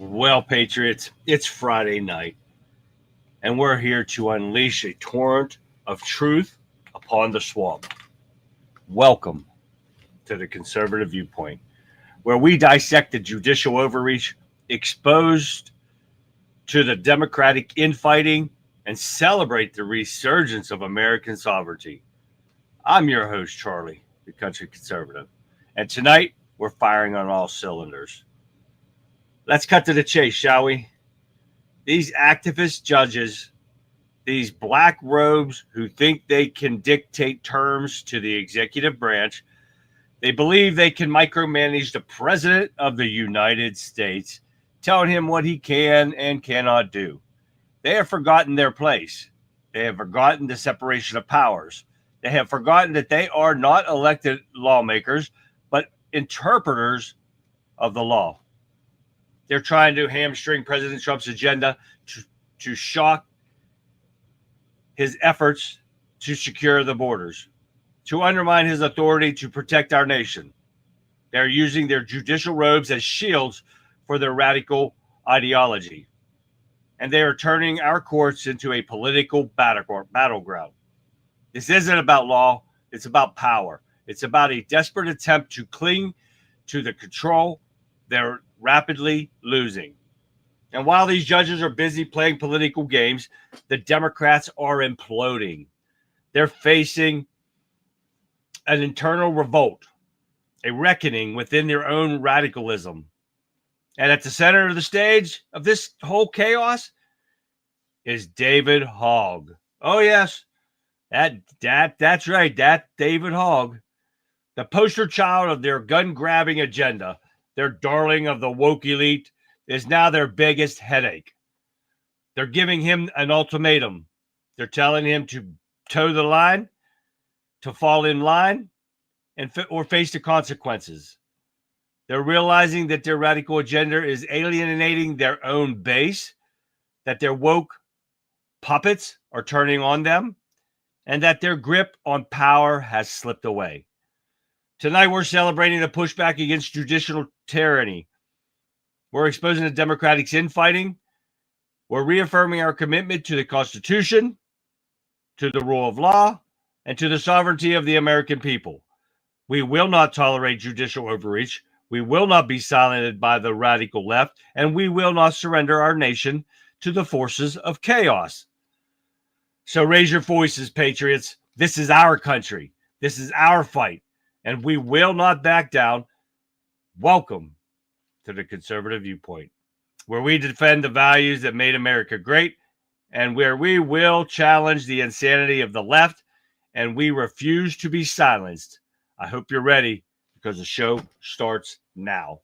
Well, Patriots, it's Friday night, and we're here to unleash a torrent of truth upon the swamp. Welcome to the Conservative Viewpoint, where we dissect the judicial overreach exposed to the Democratic infighting and celebrate the resurgence of American sovereignty. I'm your host, Charlie, the Country Conservative, and tonight we're firing on all cylinders. Let's cut to the chase, shall we? These activist judges, these black robes who think they can dictate terms to the executive branch, they believe they can micromanage the President of the United States, telling him what he can and cannot do. They have forgotten their place. They have forgotten the separation of powers. They have forgotten that they are not elected lawmakers, but interpreters of the law. They're trying to hamstring President Trump's agenda to shock his efforts to secure the borders, to undermine his authority to protect our nation. They're using their judicial robes as shields for their radical ideology. And they are turning our courts into a political battleground. This isn't about law, it's about power. It's about a desperate attempt to cling to the control they're rapidly losing. And while these judges are busy playing political games, the Democrats are imploding. They're facing an internal revolt, a reckoning within their own radicalism. And at the center of the stage of this whole chaos is David Hogg. Oh, yes, that's right, that David Hogg, the poster child of their gun-grabbing agenda. Their darling of the woke elite is now their biggest headache. They're giving him an ultimatum. They're telling him to toe the line, to fall in line, or face the consequences. They're realizing that their radical agenda is alienating their own base, that their woke puppets are turning on them, and that their grip on power has slipped away. Tonight, we're celebrating the pushback against judicial tyranny. We're exposing the Democratic infighting. We're reaffirming our commitment to the Constitution, to the rule of law, and to the sovereignty of the American people. We will not tolerate judicial overreach. We will not be silenced by the radical left, and we will not surrender our nation to the forces of chaos. So raise your voices, patriots. This is our country. This is our fight. And we will not back down. Welcome to the Conservative Viewpoint, where we defend the values that made America great and where we will challenge the insanity of the left, and we refuse to be silenced. I hope you're ready because the show starts now.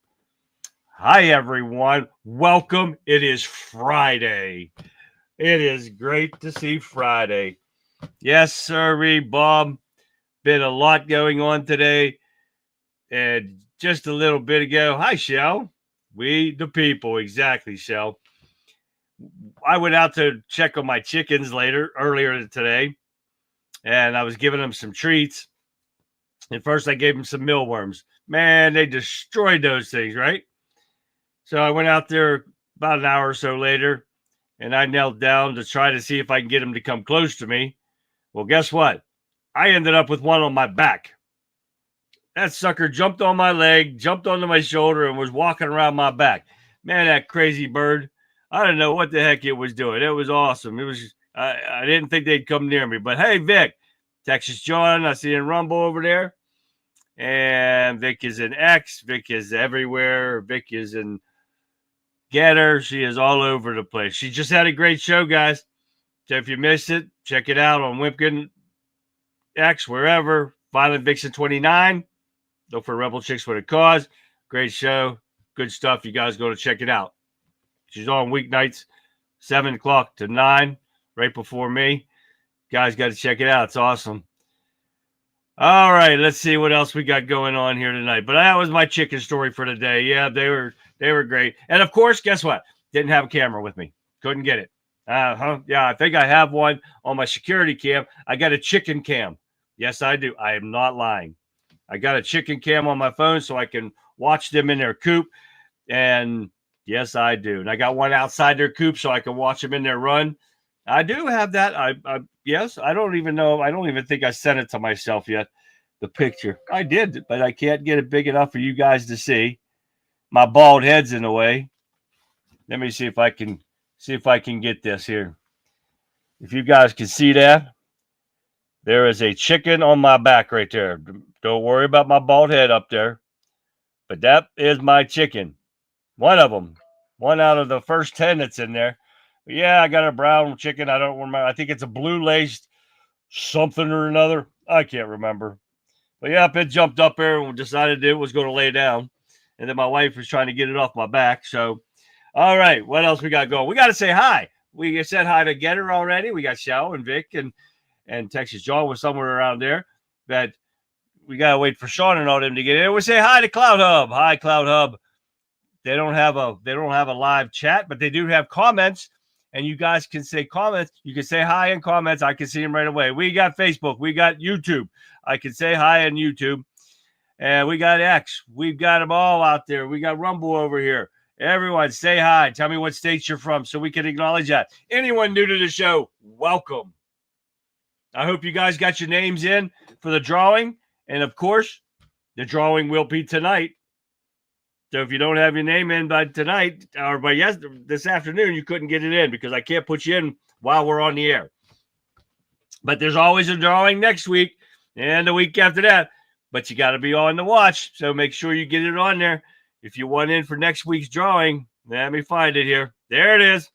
Hi, everyone. Welcome. It is Friday. It is great to see Friday. Yes, sirree, Bob. Been a lot going on today, and just a little bit ago, hi, Shell. We the people, exactly, Shell. I went out to check on my chickens earlier today, and I was giving them some treats. And first, I gave them some mealworms. Man, they destroyed those things, right? So I went out there about an hour or so later, and I knelt down to try to see if I can get them to come close to me. Well, guess what? I ended up with one on my back. That sucker jumped on my leg, jumped onto my shoulder, and was walking around my back. Man, that crazy bird. I don't know what the heck it was doing. It was awesome. I didn't think they'd come near me. But hey, Vic, Texas John, I see in Rumble over there. And Vic is in X. Vic is everywhere. Vic is in Getter. She is all over the place. She just had a great show, guys. So if you missed it, check it out on Wimpkin X, wherever. Violent Vixen 29. Look for Rebel Chicks with a Cause. Great show. Good stuff. You guys go to check it out. She's on weeknights, 7 o'clock to 9, right before me. You guys got to check it out. It's awesome. All right, let's see what else we got going on here tonight. But that was my chicken story for today. Yeah, they were great. And of course, guess what? Didn't have a camera with me. Couldn't get it. Yeah, I think I have one on my security cam. I got a chicken cam. Yes, I do. I am not lying. I got a chicken cam on my phone so I can watch them in their coop. And Yes, I do. And I got one outside their coop so I can watch them in their run. I do have that. Yes, I don't even know. I don't even think I sent it to myself yet. The picture. I did, but I can't get it big enough for you guys to see. My bald head's in the way. Let me see if I can get this here. If you guys can see that, there is a chicken on my back right there. Don't worry about my bald head up there. But that is my chicken. One of them. One out of the first 10 that's in there. But yeah, I got a brown chicken. I don't remember. I think it's a blue laced something or another. I can't remember. But yeah, it jumped up there and decided it was going to lay down. And then my wife was trying to get it off my back. So, all right, what else we got going? We got to say hi. We said hi to Getter already. We got Shell and Vic and Texas John was somewhere around there. But we got to wait for Sean and all them to get in. We say hi to Cloud Hub. Hi, Cloud Hub. They don't have a live chat, but they do have comments. And you guys can say comments. You can say hi in comments. I can see them right away. We got Facebook. We got YouTube. I can say hi on YouTube. And we got X. We've got them all out there. We got Rumble over here. Everyone, say hi. Tell me what states you're from so we can acknowledge that. Anyone new to the show, welcome. I hope you guys got your names in for the drawing. And, of course, the drawing will be tonight. So if you don't have your name in by tonight or by this afternoon, you couldn't get it in because I can't put you in while we're on the air. But there's always a drawing next week and the week after that. But you got to be on the watch, so make sure you get it on there. If you want in for next week's drawing, let me find it here. There it is.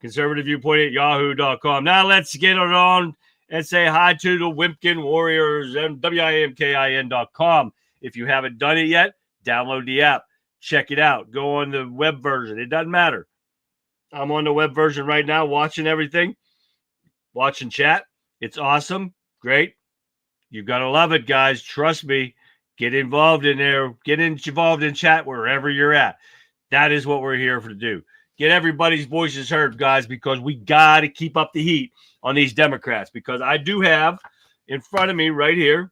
Conservative Viewpoint at yahoo.com. Now let's get it on and say hi to the Wimpkin Warriors and WIMKIN.com. If you haven't done it yet, download the app. Check it out. Go on the web version. It doesn't matter. I'm on the web version right now, watching everything, watching chat. It's awesome. Great. You're going to love it, guys. Trust me. Get involved in there. Get involved in chat wherever you're at. That is what we're here to do. Get everybody's voices heard, guys, because we got to keep up the heat on these Democrats. Because I do have in front of me right here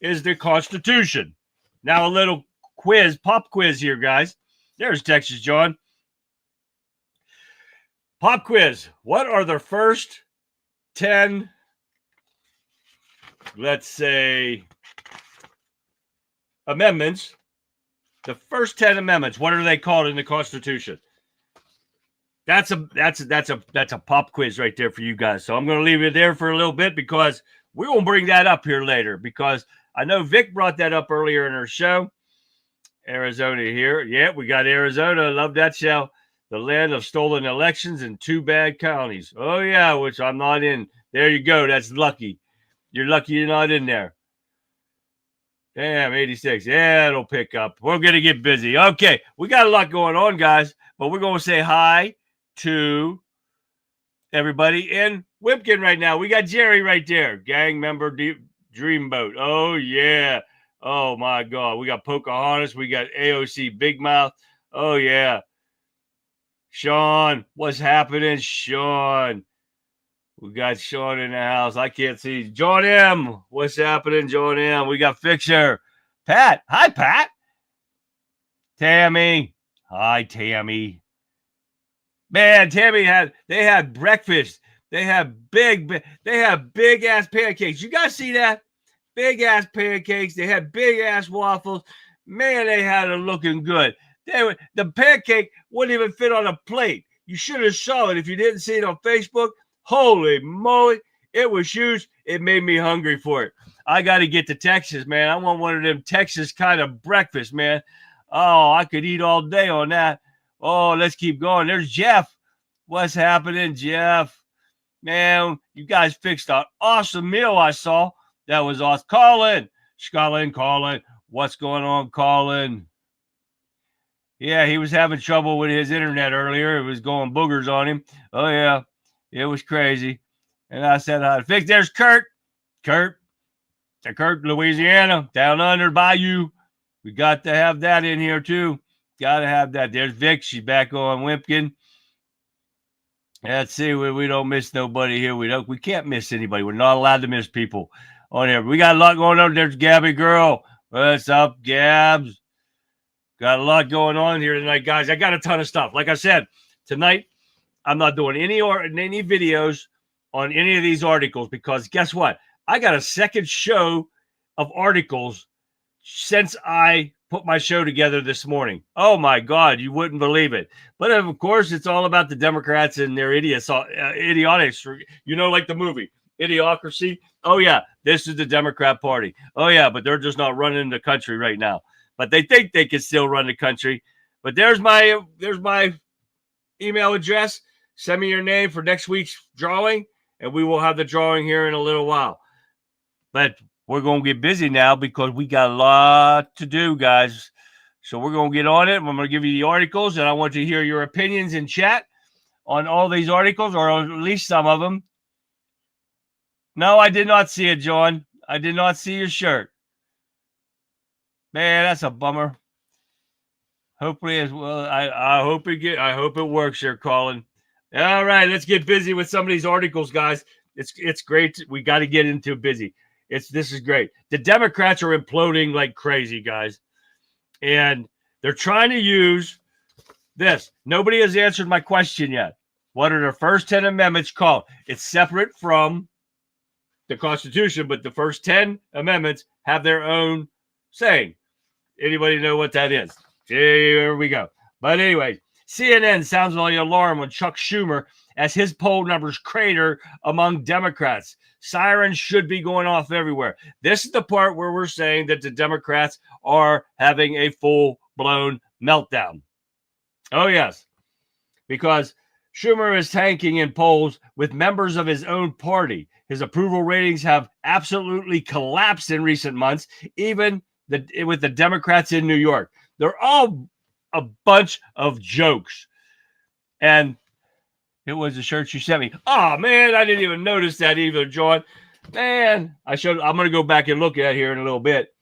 is the Constitution. Now a little quiz, pop quiz here, guys. There's Texas John. Pop quiz. What are the first 10, let's say, amendments? The first 10 amendments. What are they called in the Constitution? That's a pop quiz right there for you guys. So I'm going to leave it there for a little bit because we won't bring that up here later because I know Vic brought that up earlier in her show. Arizona here. Yeah, we got Arizona. Love that show. The land of stolen elections in 2 bad counties. Oh, yeah, which I'm not in. There you go. That's lucky. You're lucky you're not in there. Damn, 86. Yeah, it'll pick up. We're going to get busy. Okay, we got a lot going on, guys, but we're going to say hi to everybody in Wimpkin right now. We got Jerry right there. Gang member Dreamboat. Oh, yeah. Oh, my God. We got Pocahontas. We got AOC Big Mouth. Oh, yeah. Sean, what's happening, Sean? We got Sean in the house. I can't see. John M. What's happening, John M? We got Fixer. Pat. Hi, Pat. Tammy. Hi, Tammy. Man, Tammy they had breakfast. They have big ass pancakes. You guys see that? Big ass pancakes. They had big ass waffles. Man, they had it looking good. The pancake wouldn't even fit on a plate. You should have saw it if you didn't see it on Facebook. Holy moly, it was huge. It made me hungry for it. I got to get to Texas, man. I want one of them Texas kind of breakfast, man. Oh, I could eat all day on that. Oh, let's keep going. There's Jeff. What's happening, Jeff? Man, you guys fixed an awesome meal I saw. That was awesome. Colin. What's going on, Colin? Yeah, he was having trouble with his internet earlier. It was going boogers on him. Oh, yeah. It was crazy. And I said, fix. There's Kurt. Kurt, Louisiana, down under Bayou. We got to have that in here, too. Got to have that. There's Vic. She's back on Wimpkin. Let's see. We don't miss nobody here. We can't miss anybody. We're not allowed to miss people on here. We got a lot going on. There's Gabby Girl. What's up, Gabs? Got a lot going on here tonight, guys. I got a ton of stuff. Like I said, tonight I'm not doing any videos on any of these articles because guess what? I got a second show of articles since I put my show together this morning. Oh my God, you wouldn't believe it. But of course, it's all about the Democrats and their idiotics. You know, like the movie Idiocracy. Oh yeah, this is the Democrat Party. Oh yeah, but they're just not running the country right now. But they think they can still run the country. But there's my email address. Send me your name for next week's drawing, and we will have the drawing here in a little while. But we're going to get busy now because we got a lot to do, guys. So we're going to get on it. I'm going to give you the articles, and I want to hear your opinions in chat on all these articles, or at least some of them. No, I did not see it, John. I did not see your shirt. Man, that's a bummer. Hopefully as well. I hope it works here, Colin. All right, let's get busy with some of these articles, guys. It's great. We got to get into busy. This is great. The Democrats are imploding like crazy, guys. And they're trying to use this. Nobody has answered my question yet. What are the first 10 amendments called? It's separate from the Constitution, but the first 10 amendments have their own saying. Anybody know what that is? Here we go. But anyway, CNN sounds like an alarm when Chuck Schumer as his poll numbers crater among Democrats. Sirens should be going off everywhere. This is the part where we're saying that the Democrats are having a full-blown meltdown. Oh, yes. Because Schumer is tanking in polls with members of his own party. His approval ratings have absolutely collapsed in recent months, even with the Democrats in New York. They're all a bunch of jokes. And it was the shirt you sent me. Oh, man, I didn't even notice that either, John. Man, I'm going to go back and look at it here in a little bit.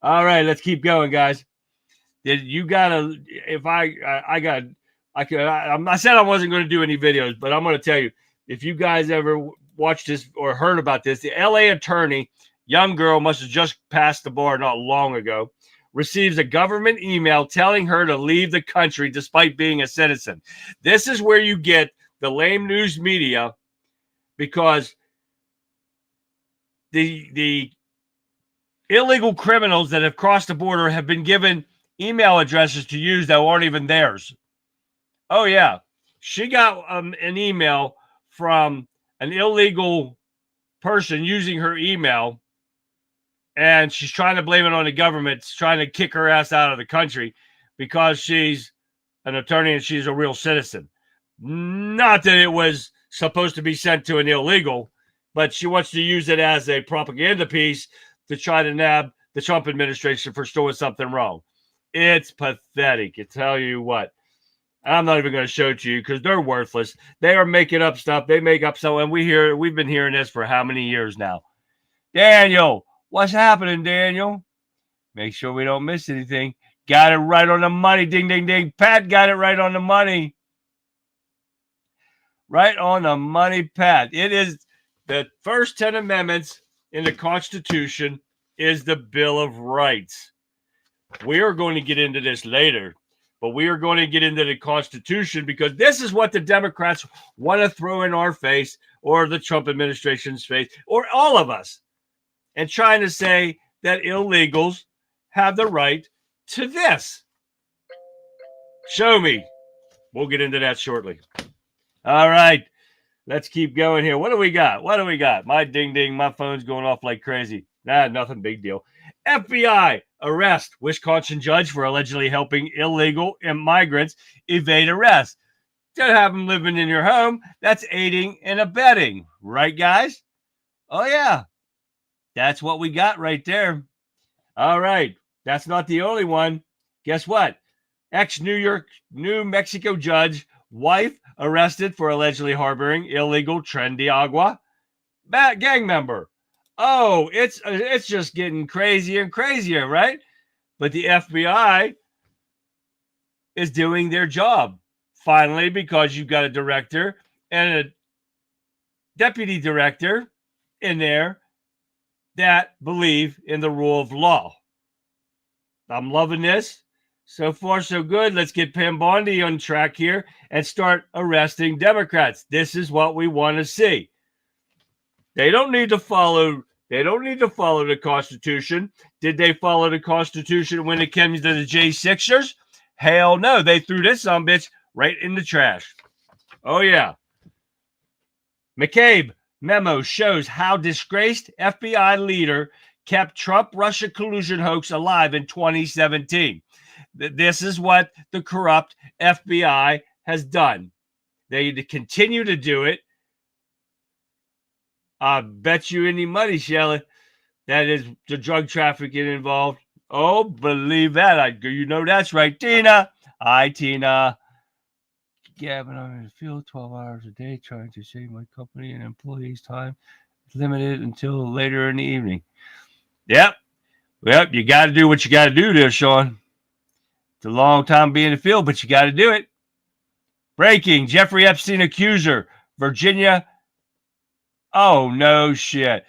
All right, let's keep going, guys. You got to, I said I wasn't going to do any videos, but I'm going to tell you, if you guys ever watched this or heard about this, the LA attorney, young girl, must have just passed the bar not long ago, receives a government email telling her to leave the country despite being a citizen. This is where you get the lame news media, because the illegal criminals that have crossed the border have been given email addresses to use that aren't even theirs. Oh, yeah. She got an email from an illegal person using her email, and she's trying to blame it on the government, trying to kick her ass out of the country because she's an attorney and she's a real citizen. Not that it was supposed to be sent to an illegal, but she wants to use it as a propaganda piece to try to nab the Trump administration for doing something wrong. It's pathetic. I tell you what. I'm not even going to show it to you because they're worthless. They are making up stuff. They make up stuff, and we've been hearing this for how many years now? Daniel, what's happening, Daniel? Make sure we don't miss anything. Got it right on the money. Ding, ding, ding. Pat got it right on the money. Right on the money, Pat. It is the first 10 amendments in the Constitution is the Bill of Rights. We are going to get into this later, but we are going to get into the Constitution because this is what the Democrats want to throw in our face, or the Trump administration's face, or all of us, and trying to say that illegals have the right to this. Show me. We'll get into that shortly. All right. Let's keep going here. What do we got? My ding ding, my phone's going off like crazy. Nothing, big deal. FBI arrest Wisconsin judge for allegedly helping illegal migrants evade arrest. To have them living in your home, that's aiding and abetting. Right, guys? Oh, yeah. That's what we got right there. All right. That's not the only one. Guess what? New Mexico judge, wife arrested for allegedly harboring illegal Trendy Agua gang member. Oh, it's just getting crazier and crazier, right? But the FBI is doing their job finally, because you've got a director and a deputy director in there that believe in the rule of law. I'm loving this. So far, so good. Let's get Pam Bondi on track here and start arresting Democrats. This is what we want to see. They don't need to follow. They don't need to follow the Constitution. Did they follow the Constitution when it came to the J6ers? Hell no. They threw this bitch right in the trash. Oh, yeah. McCabe memo shows how disgraced FBI leader kept Trump-Russia collusion hoax alive in 2017. This is what the corrupt FBI has done. They continue to do it. I bet you any money, Shelley, that is the drug trafficking involved. Oh, believe that. You know that's right. Tina. Hi, Tina. Yeah, but I'm in the field 12 hours a day trying to save my company and employees' time. It's limited until later in the evening. Yep. Well, you got to do what you got to do there, Sean. It's a long time being in the field, but you got to do it. Breaking. Jeffrey Epstein accuser. Virginia. Oh, no shit.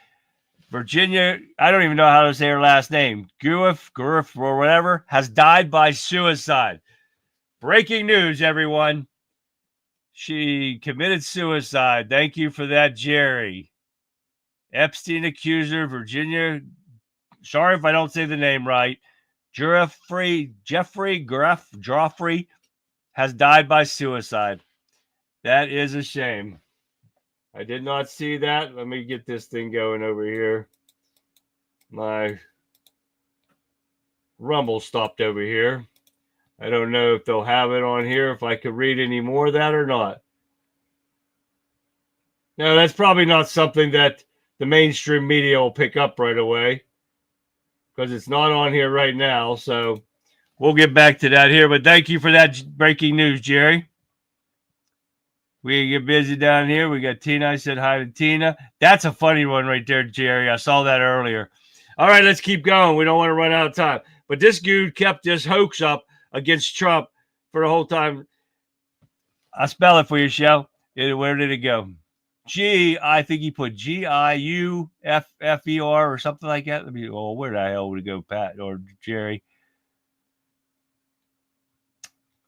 Virginia, I don't even know how to say her last name. Guiff, or whatever, has died by suicide. Breaking news, everyone. She committed suicide. Thank you for that, Jerry. Epstein accuser, Virginia. Sorry if I don't say the name right. Jeffrey Joffrey has died by suicide. That is a shame. I did not see that. Let me get this thing going over here. My Rumble stopped over here. I don't know if they'll have it on here, if I could read any more of that or not. No, that's probably not something that the mainstream media will pick up right away because it's not on here right now. So we'll get back to that here. But thank you for that breaking news, Jerry. We get busy down here. We got Tina. I said hi to Tina. That's a funny one right there, Jerry. I saw that earlier. All right, let's keep going. We don't want to run out of time. But this dude kept this hoax up against Trump for the whole time. I'll spell it for you, Shell. Where did it go? I think he put Giufffer or something like that. Let me. Oh, where the hell would it go, Pat or Jerry?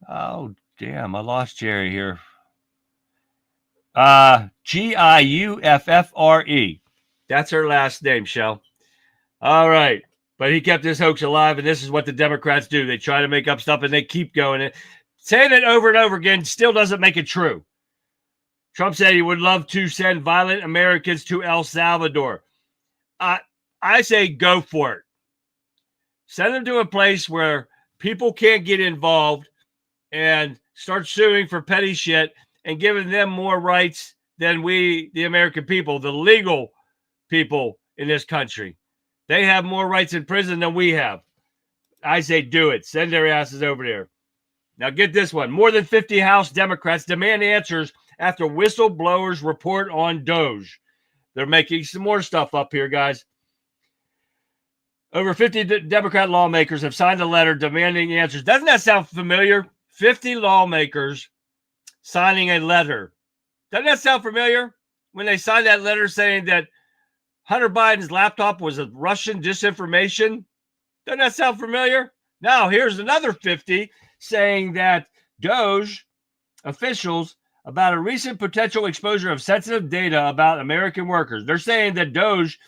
Oh, damn! I lost Jerry here. Giuffre. That's her last name, Shell. All right. But he kept this hoax alive, and this is what the Democrats do. They try to make up stuff, and they keep going. Saying it over and over again still doesn't make it true. Trump said he would love to send violent Americans to El Salvador. I say go for it. Send them to a place where people can't get involved and start suing for petty shit and giving them more rights than we, the American people, the legal people in this country. They have more rights in prison than we have. I say do it. Send their asses over there. Now get this one. More than 50 House Democrats demand answers after whistleblowers report on Doge. They're making some more stuff up here, guys. Over 50 Democrat lawmakers have signed a letter demanding answers. Doesn't that sound familiar? 50 lawmakers signing a letter. Doesn't that sound familiar? When they signed that letter saying that Hunter Biden's laptop was a Russian disinformation. Doesn't that sound familiar? Now, here's another 50 saying that Doge officials about a recent potential exposure of sensitive data about American workers. They're saying that Doge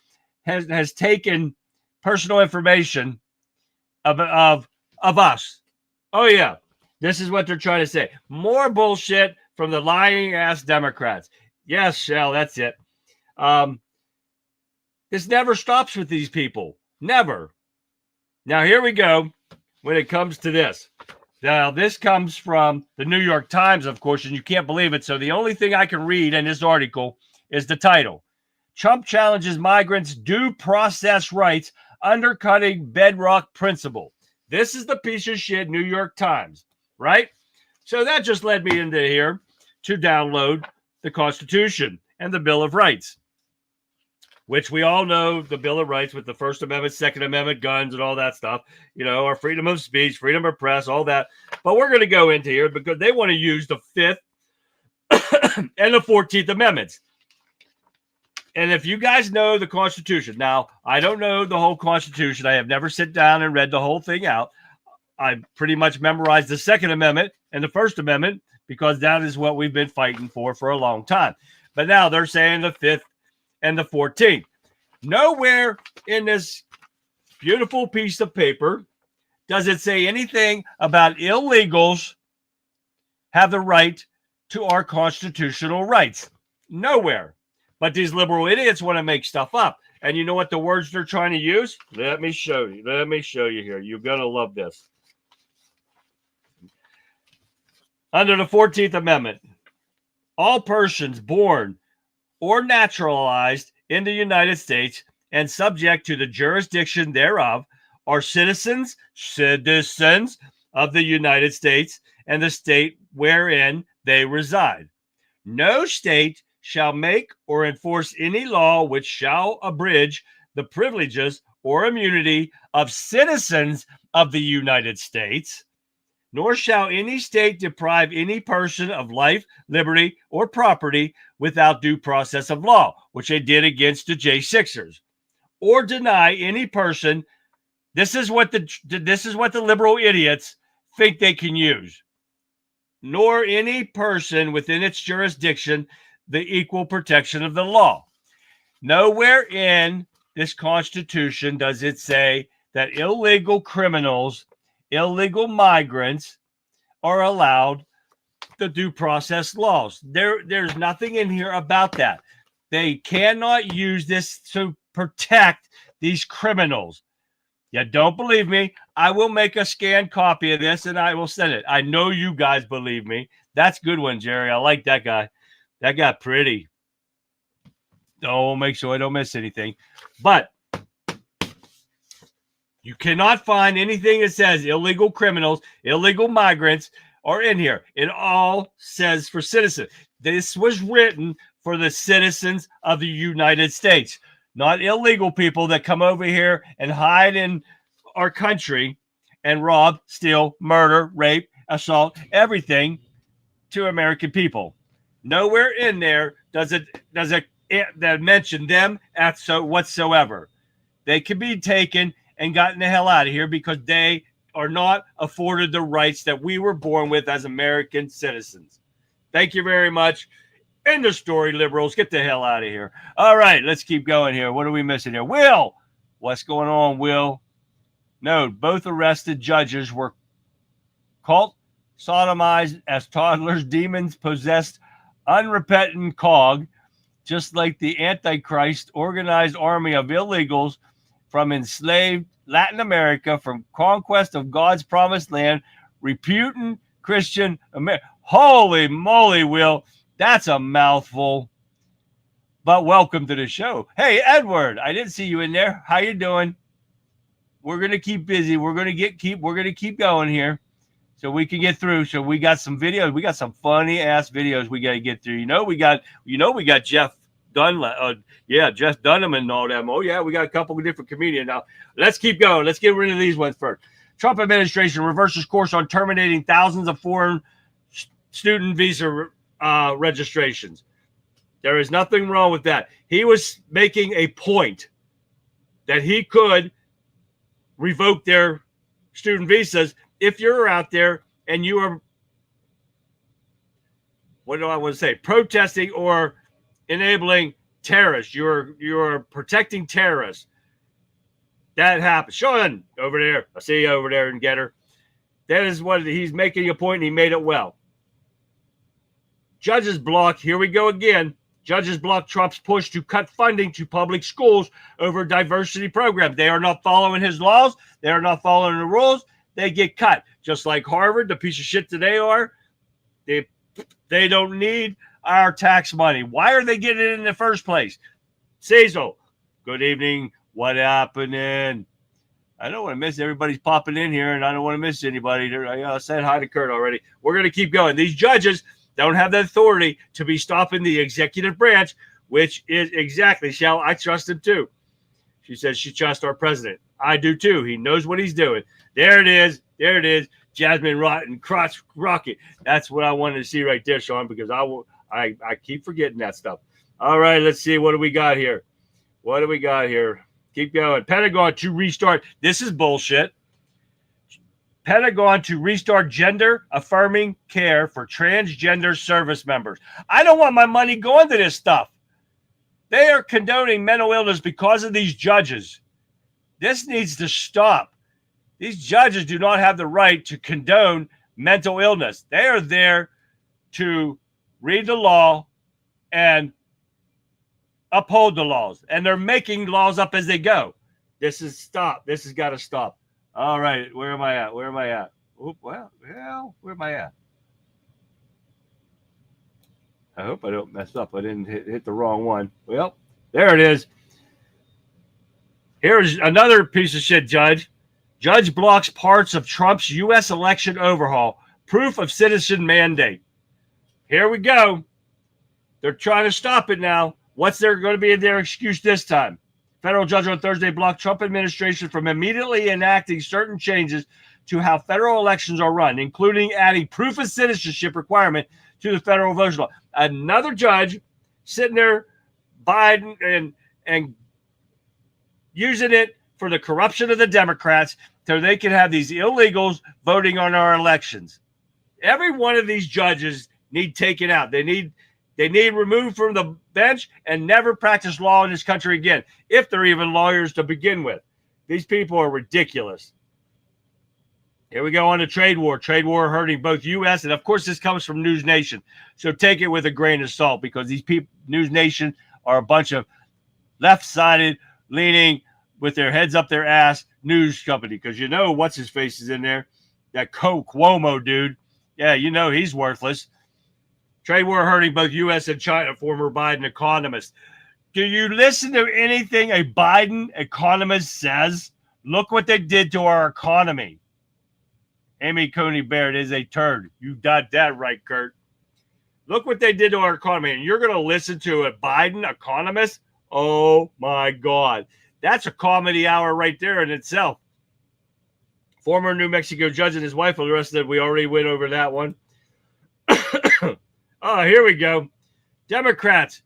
has taken personal information of us. Oh, yeah. This is what they're trying to say. More bullshit from the lying-ass Democrats. Yes, Shell, that's it. This never stops with these people. Never. Now, here we go when it comes to this. Now, this comes from the New York Times, of course, and you can't believe it. So the only thing I can read in this article is the title. Trump challenges migrants' due process rights, undercutting bedrock principle. This is the piece of shit New York Times, right? So that just led me into here to download the Constitution and the Bill of Rights, which we all know the Bill of Rights with the First Amendment, Second Amendment, guns, and all that stuff. You know, our freedom of speech, freedom of press, all that. But we're going to go into here because they want to use the Fifth and the 14th Amendments. And if you guys know the Constitution, now, I don't know the whole Constitution. I have never sat down and read the whole thing out. I pretty much memorized the Second Amendment and the First Amendment because that is what we've been fighting for a long time. But now they're saying the 5th and the 14th. Nowhere in this beautiful piece of paper does it say anything about illegals have the right to our constitutional rights. Nowhere. But these liberal idiots want to make stuff up. And you know what the words they're trying to use? Let me show you. Let me show you here. You're going to love this. Under the 14th Amendment, all persons born or naturalized in the United States and subject to the jurisdiction thereof are citizens of the United States and the state wherein they reside. No state shall make or enforce any law which shall abridge the privileges or immunity of citizens of the United States, nor shall any state deprive any person of life, liberty, or property without due process of law, which they did against the J6ers, or deny any person. This is what the liberal idiots think they can use. Nor any person within its jurisdiction the equal protection of the law. Nowhere in this Constitution does it say that illegal criminals, illegal migrants are allowed the due process laws. There's nothing in here about that. They cannot use this to protect these criminals. You don't believe me? I will make a scanned copy of this and I will send it. I know you guys believe me. That's a good one, Jerry. I like that guy. That got pretty. Oh, make sure I don't miss anything. But you cannot find anything that says illegal criminals, illegal migrants are in here. It all says for citizens. This was written for the citizens of the United States, not illegal people that come over here and hide in our country and rob, steal, murder, rape, assault, everything to American people. Nowhere in there does it mention them whatsoever. They can be taken and gotten the hell out of here because they are not afforded the rights that we were born with as American citizens. Thank you very much. End of story, liberals. Get the hell out of here. All right, let's keep going here. What are we missing here? Will, what's going on, Will? No, both arrested judges were cult sodomized as toddlers. Demons possessed unrepentant Hogg, just like the Antichrist organized army of illegals from enslaved Latin America, from conquest of God's promised land, reputing Christian America. Holy moly, Will. That's a mouthful. But welcome to the show. Hey, Edward, I didn't see you in there. How you doing? We're gonna keep busy. We're gonna keep going here, so we can get through. So we got some videos. We got some funny ass videos we got to get through. We got Jeff Dunham. Jeff Dunham and all them. Oh yeah, we got a couple of different comedians now. Let's keep going. Let's get rid of these ones first. Trump administration reverses course on terminating thousands of foreign student visa registrations. There is nothing wrong with that. He was making a point that he could revoke their student visas if you're out there and you are, what do I want to say, protesting or enabling terrorists. You're protecting terrorists. That happens. Sean, over there. I see you over there in Getter. That is what he's making a point, and he made it well. Judges block. Here we go again. Judges block Trump's push to cut funding to public schools over diversity programs. They are not following his laws. They are not following the rules. They get cut. Just like Harvard, the piece of shit that they are. They don't need our tax money. Why are they getting it in the first place? Cecil, good evening. What happening? I don't want to miss everybody's popping in here, and I don't want to miss anybody. I said hi to Kurt already. We're going to keep going. These judges don't have the authority to be stopping the executive branch, which is exactly, shall I trust him too? She says she trusts our president. I do too. He knows what he's doing. There it is. There it is. Jasmine Rotten, Crotch Rocket. That's what I wanted to see right there, Sean, because I keep forgetting that stuff. All right, let's see. What do we got here? What do we got here? Keep going. Pentagon to restart. This is bullshit. Pentagon to restart gender-affirming care for transgender service members. I don't want my money going to this stuff. They are condoning mental illness because of these judges. This needs to stop. These judges do not have the right to condone mental illness. They are there to read the law and uphold the laws. And they're making laws up as they go. This has got to stop. All right, where am I at? Where am I at? Oop, well, where am I at? I hope I don't mess up. I didn't hit the wrong one. Well, there it is. Here's another piece of shit judge. Judge blocks parts of Trump's U.S. election overhaul. Proof of citizen mandate. Here we go. They're trying to stop it now. What's there going to be their excuse this time? Federal judge on Thursday blocked Trump administration from immediately enacting certain changes to how federal elections are run, including adding proof of citizenship requirement to the federal voting law. Another judge sitting there, Biden, and using it for the corruption of the Democrats so they can have these illegals voting on our elections. Every one of these judges need taken out. They need removed from the bench and never practice law in this country again, if they're even lawyers to begin with. These people are ridiculous. Here we go on to trade war. Trade war hurting both U.S. and, of course, this comes from News Nation. So take it with a grain of salt because these people, News Nation, are a bunch of left-sided, leaning, with their heads up their ass news company. Because you know what's his face is in there. That Cuomo dude. Yeah, you know he's worthless. Trade war hurting both U.S. and China, former Biden economist. Do you listen to anything a Biden economist says? Look what they did to our economy. Amy Coney Barrett is a turd. You got that right, Kurt. Look what they did to our economy. And you're going to listen to a Biden economist? Oh, my God. That's a comedy hour right there in itself. Former New Mexico judge and his wife were arrested. We already went over that one. Oh, here we go. Democrats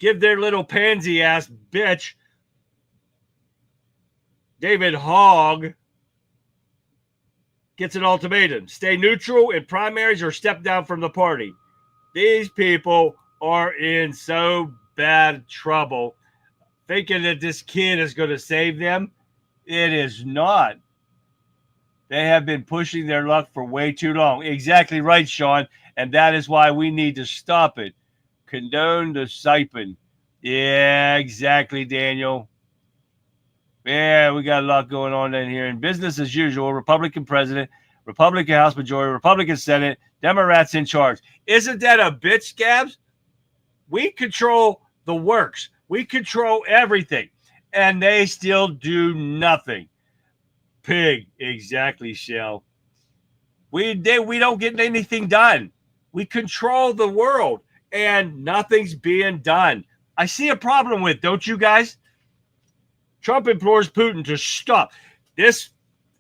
give their little pansy ass bitch David Hogg gets an ultimatum. Stay neutral in primaries or step down from the party. These people are in so bad trouble. Thinking that this kid is going to save them. It is not. They have been pushing their luck for way too long. Exactly right, Sean. And that is why we need to stop it. Condone the siping. Yeah, exactly, Daniel. Yeah, we got a lot going on in here. In business as usual, Republican president, Republican House majority, Republican Senate, Democrats in charge. Isn't that a bitch, Gabs? We control the works. We control everything. And they still do nothing. Pig. Exactly, Shell. We don't get anything done. We control the world, and nothing's being done. I see a problem with, don't you guys? Trump implores Putin to stop. This,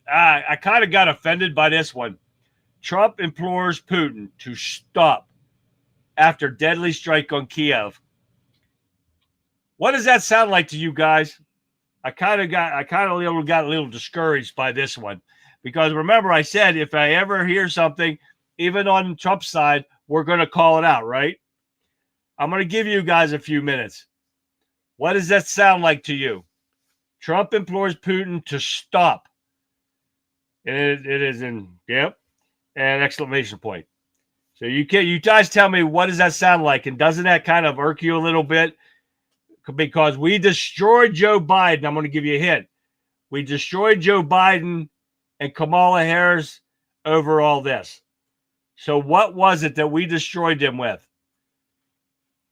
I kind of got offended by this one. Trump implores Putin to stop after deadly strike on Kiev. What does that sound like to you guys? I kind of got a little discouraged by this one. Because remember, I said if I ever hear something, even on Trump's side, we're going to call it out, right? I'm going to give you guys a few minutes. What does that sound like to you? Trump implores Putin to stop. And it is in, yep, and exclamation point. So you guys tell me, what does that sound like? And doesn't that kind of irk you a little bit? Because we destroyed Joe Biden. I'm going to give you a hint. We destroyed Joe Biden and Kamala Harris over all this. So what was it that we destroyed them with?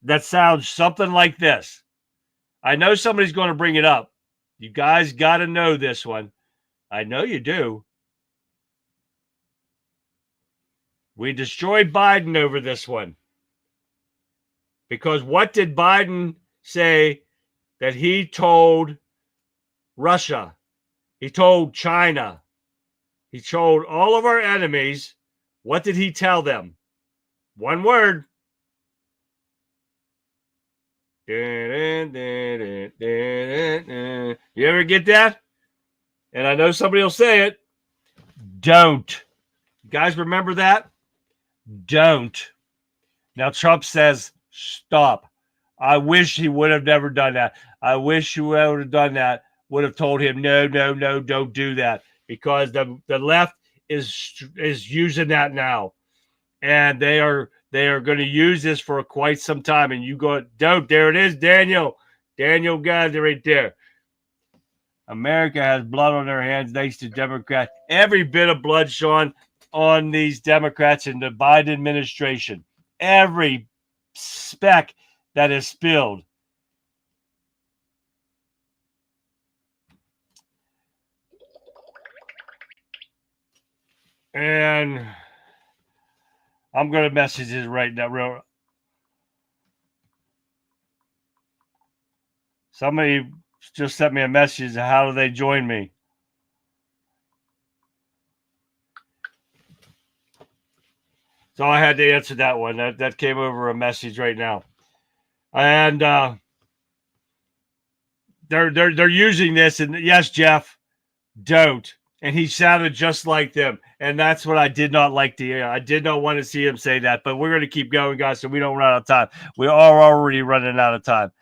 That sounds something like this. I know somebody's going to bring it up. You guys got to know this one. I know you do. We destroyed Biden over this one. Because what did Biden say that he told Russia? He told China. He told all of our enemies. What did he tell them? One word. You ever get that? And I know somebody will say it. Don't. You guys remember that? Don't. Now Trump says, stop. I wish he would have never done that. I wish he would have done that. Would have told him, no, don't do that. Because the left is using that now. And they are going to use this for quite some time. And you go, don't. There it is, Daniel. Daniel got it right there. America has blood on their hands thanks to Democrats. Every bit of blood, Sean, on these Democrats in the Biden administration. Every speck that is spilled. And I'm going to message this right now. Somebody just sent me a message. How do they join me? So I had to answer that one. That came over a message right now. And they're using this. And yes, Jeff, don't. And he sounded just like them. And that's what I did not like to hear. I did not want to see him say that. But we're going to keep going, guys, so we don't run out of time. We are already running out of time.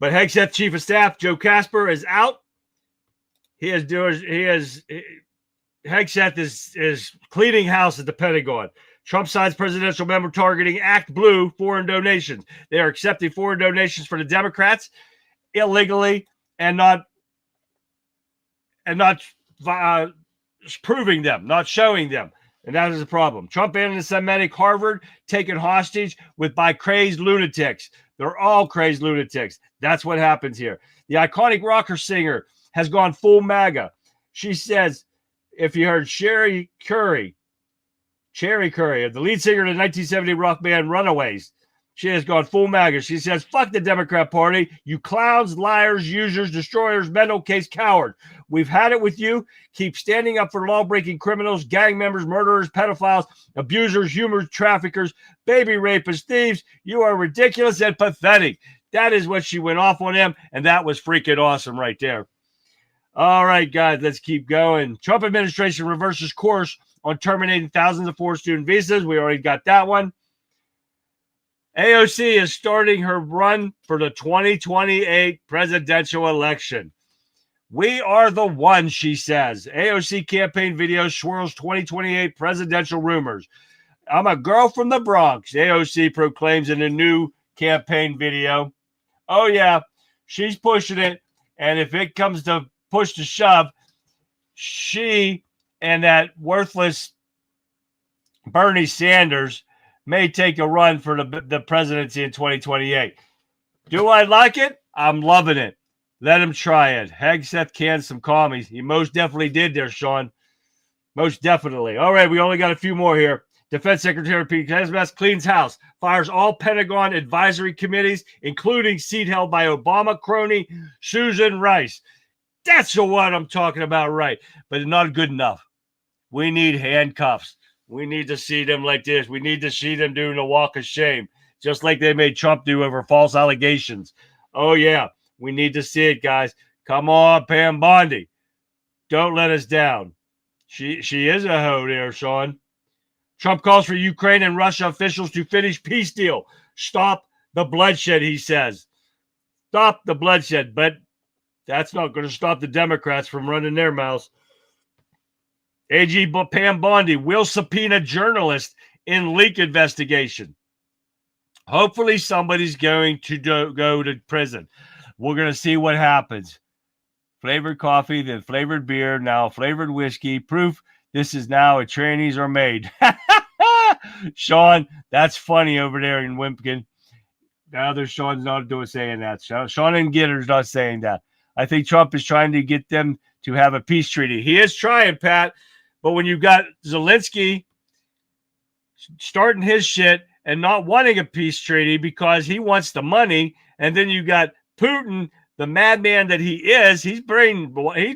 But Hegseth Chief of Staff Joe Casper is out. Hegseth is cleaning house at the Pentagon. Trump signs presidential memo targeting Act Blue foreign donations. They are accepting foreign donations for the Democrats illegally and not proving them, not showing them. And that is a problem. Trump anti-Semitic Harvard taken hostage by crazed lunatics. They're all crazed lunatics. That's what happens here. The iconic rocker singer has gone full MAGA. She says, if you heard Cherry Curry, the lead singer of the 1970 rock band Runaways, she has gone full MAGA. She says, fuck the Democrat Party, you clowns, liars, users, destroyers, mental case coward. We've had it with you. Keep standing up for law-breaking criminals, gang members, murderers, pedophiles, abusers, human traffickers, baby rapists, thieves. You are ridiculous and pathetic. That is what she went off on him, and that was freaking awesome right there. All right, guys, let's keep going. Trump administration reverses course on terminating thousands of foreign student visas. We already got that one. AOC is starting her run for the 2028 presidential election. We are the one, she says. AOC campaign video swirls 2028 presidential rumors. I'm a girl from the Bronx, AOC proclaims in a new campaign video. Oh, yeah, she's pushing it. And if it comes to push to shove, she and that worthless Bernie Sanders may take a run for the presidency in 2028. Do I like it? I'm loving it. Let him try it. Hegseth canned some commies. He most definitely did there, Sean. Most definitely. All right, we only got a few more here. Defense Secretary Pete Hegseth cleans house, fires all Pentagon advisory committees, including seat held by Obama crony Susan Rice. That's the one I'm talking about, right? But not good enough. We need handcuffs. We need to see them like this. We need to see them doing a walk of shame, just like they made Trump do over false allegations. Oh, yeah. We need to see it, guys. Come on, Pam Bondi. Don't let us down. She is a hoe there, Sean. Trump calls for Ukraine and Russia officials to finish peace deal. Stop the bloodshed, he says. Stop the bloodshed. But that's not going to stop the Democrats from running their mouths. AG Pam Bondi will subpoena journalists in leak investigation. Hopefully somebody's going to go to prison. We're going to see what happens. Flavored coffee, then flavored beer, now flavored whiskey. Proof this is now a trannies are made. Sean, that's funny over there in Wimpkin. Now there's Sean's not saying that. Sean and Gitter's not saying that. I think Trump is trying to get them to have a peace treaty. He is trying, Pat. But when you've got Zelensky starting his shit and not wanting a peace treaty because he wants the money, and then you got Putin, the madman that he is, he's brain going.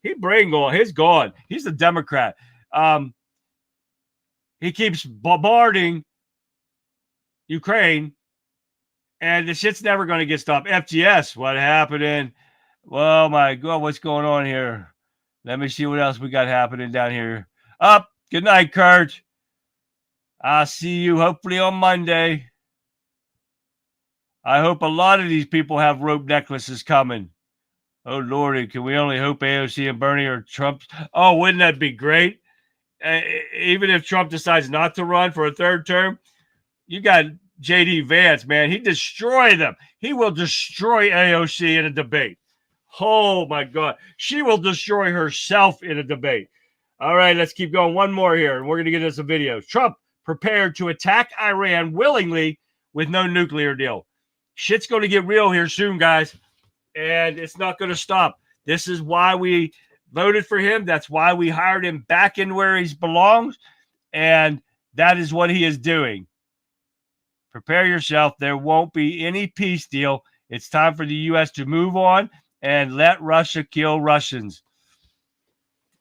He's gone. He's a Democrat. He keeps bombarding Ukraine, and the shit's never going to get stopped. FGS, what happened in? Oh my God, what's going on here? Let me see what else we got happening down here. Up. Good night, Kurt. I'll see you hopefully on Monday. I hope a lot of these people have rope necklaces coming. Oh, Lordy, can we only hope AOC and Bernie are Trump's? Oh, wouldn't that be great? Even if Trump decides not to run for a third term, you got J.D. Vance, man. He'd destroy them. He will destroy AOC in a debate. Oh, my God. She will destroy herself in a debate. All right, let's keep going. One more here, and we're going to get into some videos. Trump prepared to attack Iran willingly with no nuclear deal. Shit's going to get real here soon, guys, and it's not going to stop. This is why we voted for him. That's why we hired him back in where he belongs, and that is what he is doing. Prepare yourself. There won't be any peace deal. It's time for the U.S. to move on and let Russia kill Russians.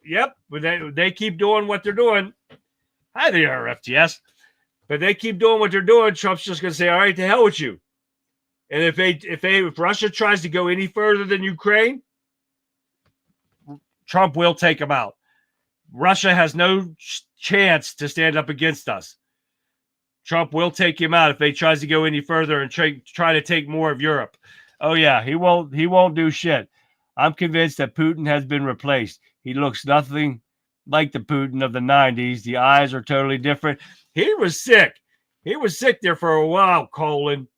Yep, but they keep doing what they're doing. Hi there, FTS. But they keep doing what they're doing. Trump's just going to say, all right, to hell with you. And if Russia tries to go any further than Ukraine, Trump will take them out. Russia has no chance to stand up against us. Trump will take him out if he tries to go any further and try to take more of Europe. Oh yeah, he won't do shit. I'm convinced that Putin has been replaced. He looks nothing like the Putin of the 90s. The eyes are totally different. He was sick. He was sick there for a while, Colin,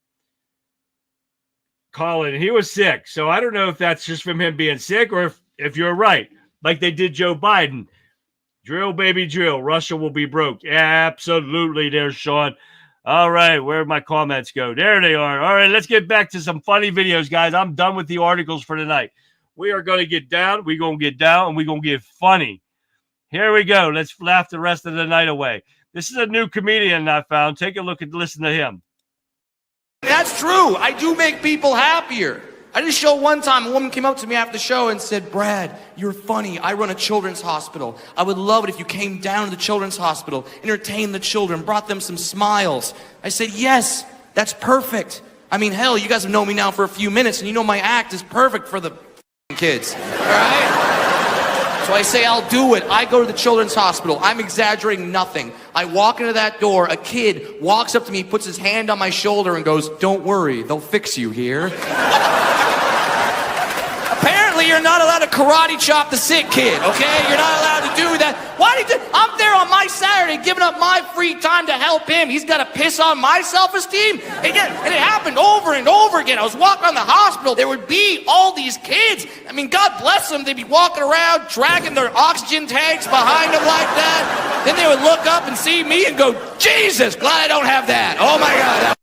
he was sick. So I don't know if that's just from him being sick or if you're right, like they did Joe Biden. Drill, baby, drill. Russia will be broke. Absolutely there, Sean. All right, where'd my comments go? There they are. All right, let's get back to some funny videos, guys. I'm done with the articles for tonight. We are going to get down. We're going to get down, and we're going to get funny. Here we go. Let's laugh the rest of the night away. This is a new comedian I found. Take a look and listen to him. That's true. I do make people happier. I did a show one time. A woman came up to me after the show and said, Brad, you're funny. I run a children's hospital. I would love it if you came down to the children's hospital, entertained the children, brought them some smiles. I said, yes, that's perfect. I mean, hell, you guys have known me now for a few minutes, and you know my act is perfect for the kids. All right? So I say, I'll do it. I go to the children's hospital. I'm exaggerating nothing. I walk into that door. A kid walks up to me, puts his hand on my shoulder and goes, don't worry, they'll fix you here. Apparently, you're not allowed to karate chop the sick kid, okay? You're not allowed to do that. Why did you? I'm there on my Saturday giving up my free time to help him. He's got to piss on my self-esteem? And it happened over and over again. I was walking around the hospital. There would be all these kids. I mean, God bless them. They'd be walking around, dragging their oxygen tanks behind them like that. Then they would look up and see me and go, Jesus, glad I don't have that. Oh, my God.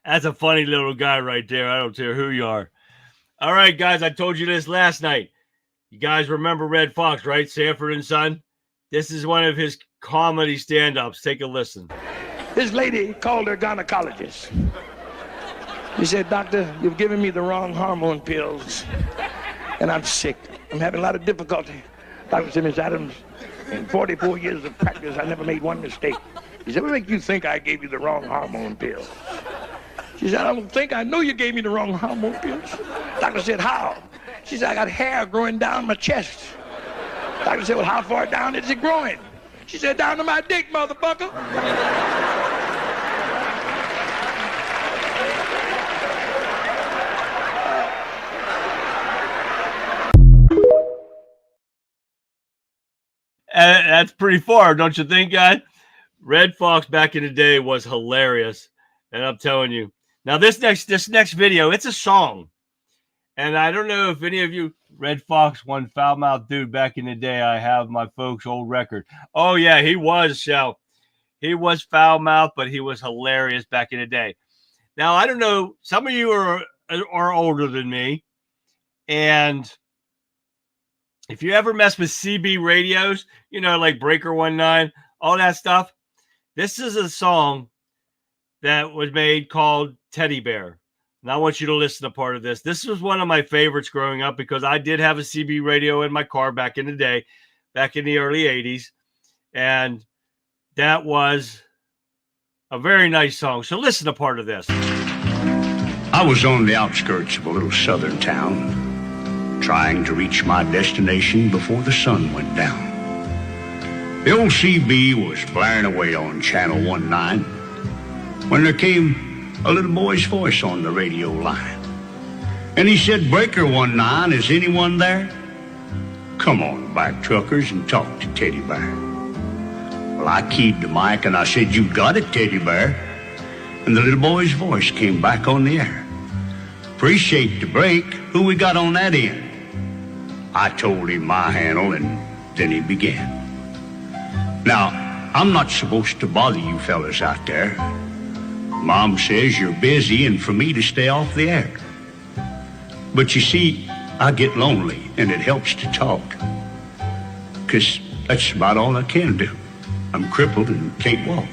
That's a funny little guy right there. I don't care who you are. All right, guys, I told you this last night. You guys remember Red Fox, right? Sanford and Son. This is one of his comedy stand-ups. Take a listen. This lady called her gynecologist. She said, doctor, you've given me the wrong hormone pills, and I'm sick. I'm having a lot of difficulty. Dr. Simmons Adams, in 44 years of practice, I never made one mistake. He said, what makes you think I gave you the wrong hormone pills? She said, I don't think I know you gave me the wrong hormone pills. Doctor said, how? She said, I got hair growing down my chest. Doctor said, well, how far down is it growing? She said, down to my dick, motherfucker. That's pretty far, don't you think, guys? Red Fox back in the day was hilarious, and I'm telling you. Now, this next video, it's a song. And I don't know if any of you, Red Fox, one foul-mouthed dude back in the day. I have my folks' old record. Oh, yeah, he was foul-mouthed, but he was hilarious back in the day. Now, I don't know, some of you are older than me. And if you ever mess with CB radios, you know, like Breaker 19, all that stuff, this is a song that was made called Teddy Bear. And I want you to listen to part of this. This was one of my favorites growing up because I did have a CB radio in my car back in the day, back in the early 80s. And that was a very nice song. So listen to part of this. I was on the outskirts of a little southern town, trying to reach my destination before the sun went down. The old CB was blaring away on Channel 19 when there came a little boy's voice on the radio line. And he said, "Breaker 19, is anyone there? Come on back, truckers, and talk to Teddy Bear." Well, I keyed the mic and I said, "You got it, Teddy Bear." And the little boy's voice came back on the air. "Appreciate the break. Who we got on that end?" I told him my handle, and then he began. "Now, I'm not supposed to bother you fellas out there. Mom says you're busy and for me to stay off the air. But you see, I get lonely and it helps to talk. 'Cause that's about all I can do. I'm crippled and can't walk."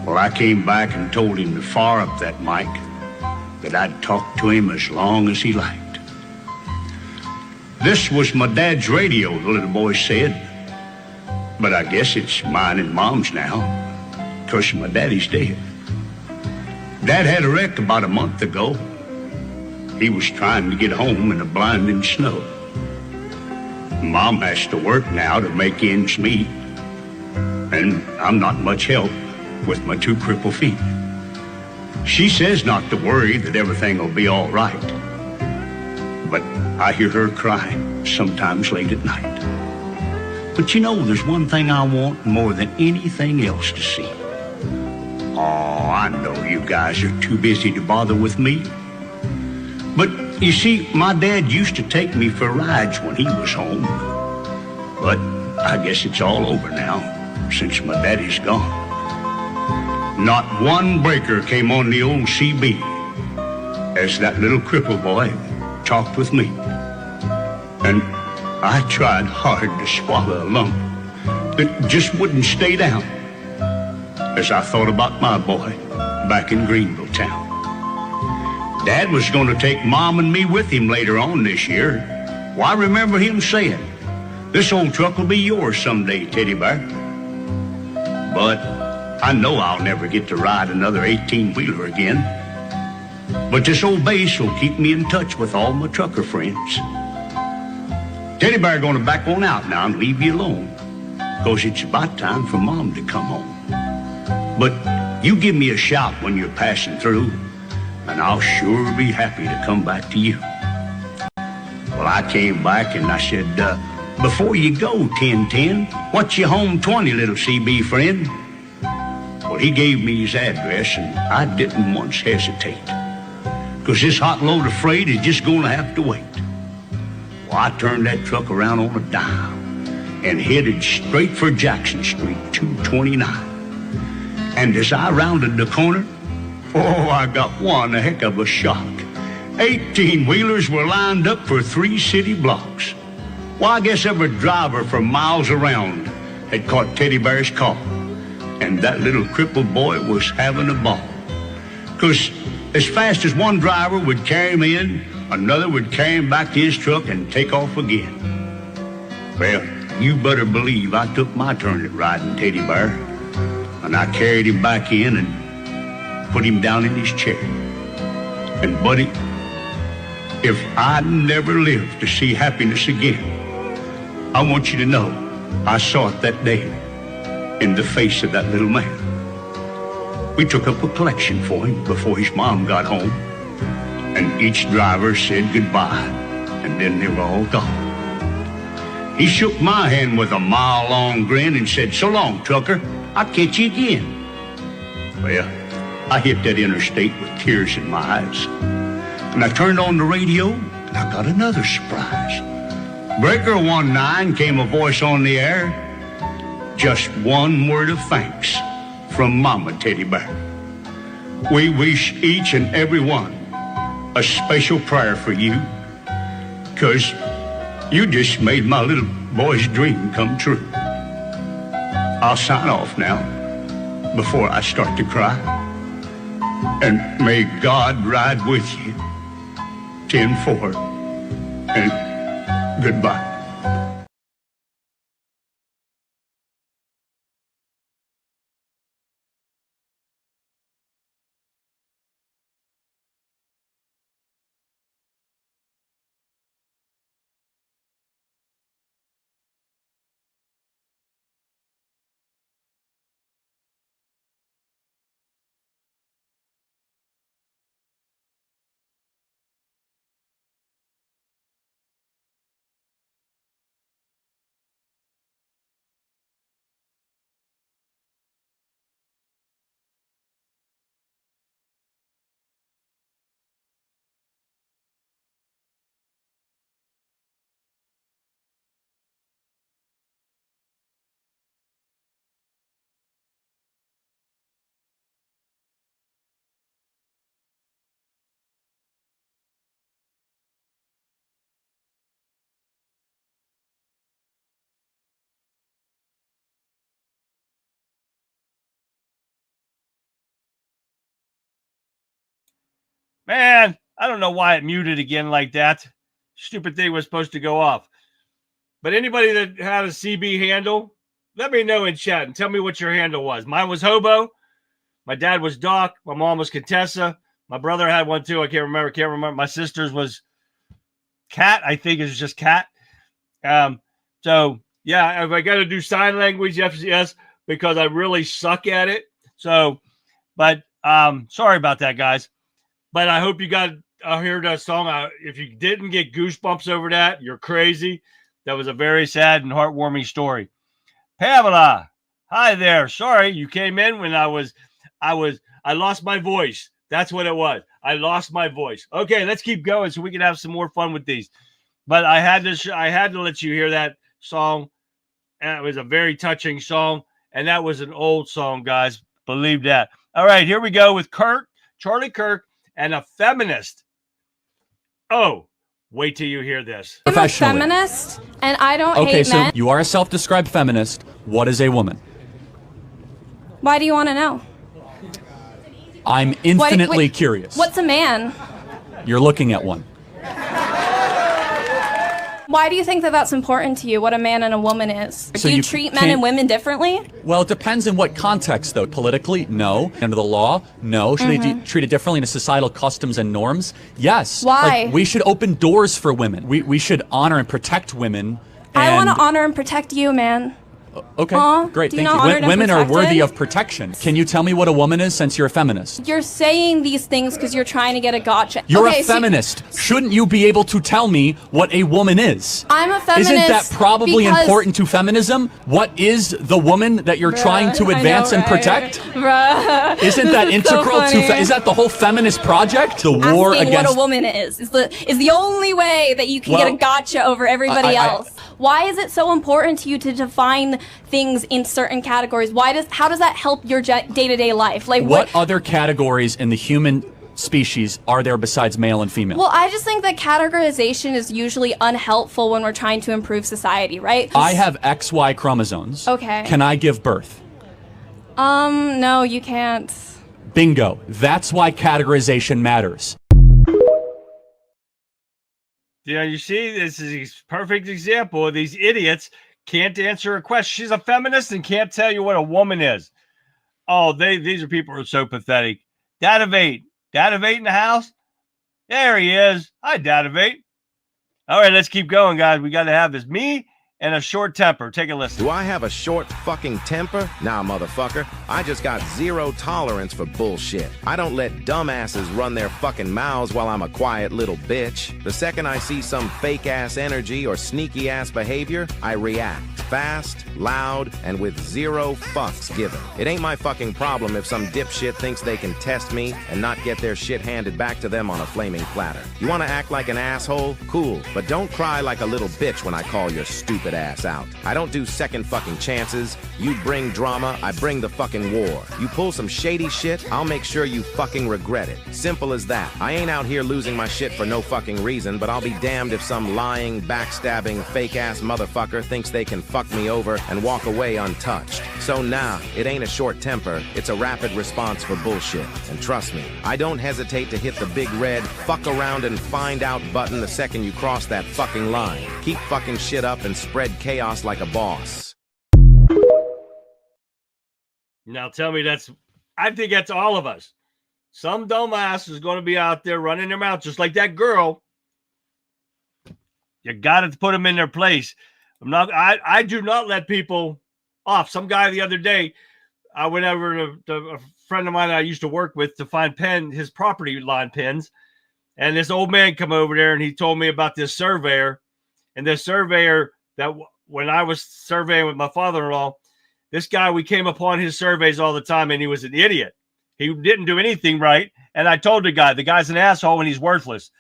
Well, I came back and told him to fire up that mic, that I'd talk to him as long as he liked. "This was my dad's radio," the little boy said. "But I guess it's mine and Mom's now, 'cause my daddy's dead. Dad had a wreck about a month ago. He was trying to get home in the blinding snow. Mom has to work now to make ends meet, and I'm not much help with my 2 crippled feet. She says not to worry, that everything will be all right. But I hear her crying sometimes late at night. But you know, there's one thing I want more than anything else to see. Oh, I know you guys are too busy to bother with me. But you see, my dad used to take me for rides when he was home. But I guess it's all over now, since my daddy's gone. Not one breaker came on the old CB as that little cripple boy talked with me. And I tried hard to swallow a lump that just wouldn't stay down as I thought about my boy back in Greenville town. Dad was going to take Mom and me with him later on this year. Well, I remember him saying, "This old truck will be yours someday, Teddy Bear." But I know I'll never get to ride another 18-wheeler again. But this old base will keep me in touch with all my trucker friends. Teddy Bear gonna back on out now and leave you alone, 'cause it's about time for Mom to come home. But you give me a shout when you're passing through, and I'll sure be happy to come back to you. Well, I came back and I said, "Before you go, 1010, what's your home 20, little CB friend?" Well, he gave me his address, and I didn't once hesitate, 'cause this hot load of freight is just gonna have to wait. Well, I turned that truck around on a dime and headed straight for Jackson Street, 229. And as I rounded the corner, oh, I got one heck of a shock. 18-wheelers were lined up for 3 city blocks. Well, I guess every driver for miles around had caught Teddy Bear's call, and that little crippled boy was having a ball. 'Cause as fast as one driver would carry him in, another would carry him back to his truck and take off again. Well, you better believe I took my turn at riding Teddy Bear, and I carried him back in and put him down in his chair. And buddy, if I never live to see happiness again, I want you to know I saw it that day in the face of that little man. We took up a collection for him before his mom got home, and each driver said goodbye, and then they were all gone. He shook my hand with a mile-long grin and said, "So long, trucker. I'll catch you again." Well, I hit that interstate with tears in my eyes, and I turned on the radio, and I got another surprise. "Breaker 19," came a voice on the air. "Just one word of thanks from Mama Teddy Bear. We wish each and every one a special prayer for you, 'cause you just made my little boy's dream come true." I'll sign off now before I start to cry. And may God ride with you. 10-4, and goodbye. Man, I don't know why it muted again like that. Stupid thing was supposed to go off. But anybody that had a CB handle, let me know in chat and tell me what your handle was. Mine was Hobo. My dad was Doc. My mom was Contessa. My brother had one too. I can't remember. My sister's was Cat. I think it's just Cat. So yeah, if I got to do sign language, yes, because I really suck at it. So, but sorry about that, guys. But I hope you got heard that song. If you didn't get goosebumps over that, you're crazy. That was a very sad and heartwarming story. Pamela, hi there. Sorry, you came in when I lost my voice. That's what it was. I lost my voice. Okay, let's keep going so we can have some more fun with these. But I had to let you hear that song. And it was a very touching song. And that was an old song, guys. Believe that. All right, here we go with Charlie Kirk, and a feminist. Oh, wait till you hear this. I'm a feminist, and I don't hate men. Okay, so you are a self-described feminist. What is a woman? Why do you want to know? I'm infinitely curious. What's a man? You're looking at one. Why do you think that that's important to you, what a man and a woman is? So do you treat men and women differently? Well, it depends in what context, though. Politically, no. Under the law, no. Should they be treated differently in societal customs and norms? Yes. Why? Like, we should open doors for women. We should honor and protect women. I want to honor and protect you, man. Okay, great, thank you. Women are worthy of protection. Can you tell me what a woman is since you're a feminist? You're saying these things because you're trying to get a gotcha. You're a feminist. Shouldn't you be able to tell me what a woman is? I'm a feminist. Isn't that probably important to feminism? What is the woman that you're trying to advance and protect? Isn't that integral to? Is that the whole feminist project? The war against what a woman is the only way that you can get a gotcha over everybody else. Why is it so important to you to define things in certain categories? How does that help your day-to-day life? Like what other categories in the human species are there besides male and female? Well, I just think that categorization is usually unhelpful when we're trying to improve society, right? I have XY chromosomes. Okay. Can I give birth? No, you can't. Bingo. That's why categorization matters. Yeah, you see, this is a perfect example of these idiots can't answer a question. She's a feminist and can't tell you what a woman is. Oh, these are people who are so pathetic. Dad of 8. Dad of 8 in the house? There he is. Hi, Dad of 8. All right, let's keep going, guys. We got to have this. Me and a short temper. Take a listen. Do I have a short fucking temper? Nah, motherfucker. I just got zero tolerance for bullshit. I don't let dumbasses run their fucking mouths while I'm a quiet little bitch. The second I see some fake-ass energy or sneaky-ass behavior, I react. Fast, loud, and with zero fucks given. It ain't my fucking problem if some dipshit thinks they can test me and not get their shit handed back to them on a flaming platter. You wanna act like an asshole? Cool. But don't cry like a little bitch when I call your stupid ass out. I don't do second fucking chances. You bring drama, I bring the fucking war. You pull some shady shit, I'll make sure you fucking regret it. Simple as that. I ain't out here losing my shit for no fucking reason, but I'll be damned if some lying, backstabbing, fake-ass motherfucker thinks they can fuck me over and walk away untouched. So nah, it ain't a short temper, it's a rapid response for bullshit. And trust me, I don't hesitate to hit the big red fuck around and find out button the second you cross that fucking line. Keep fucking shit up and spread chaos like a boss. Now tell me I think that's all of us. Some dumbass is going to be out there running their mouth just like that girl. You got to put them in their place. I do not let people off. Some guy the other day, I went over to a friend of mine I used to work with to find his property line pins. And this old man come over there and he told me about this surveyor. And this surveyor that when I was surveying with my father-in-law, this guy, we came upon his surveys all the time and he was an idiot. He didn't do anything right. And I told the guy's an asshole and he's worthless.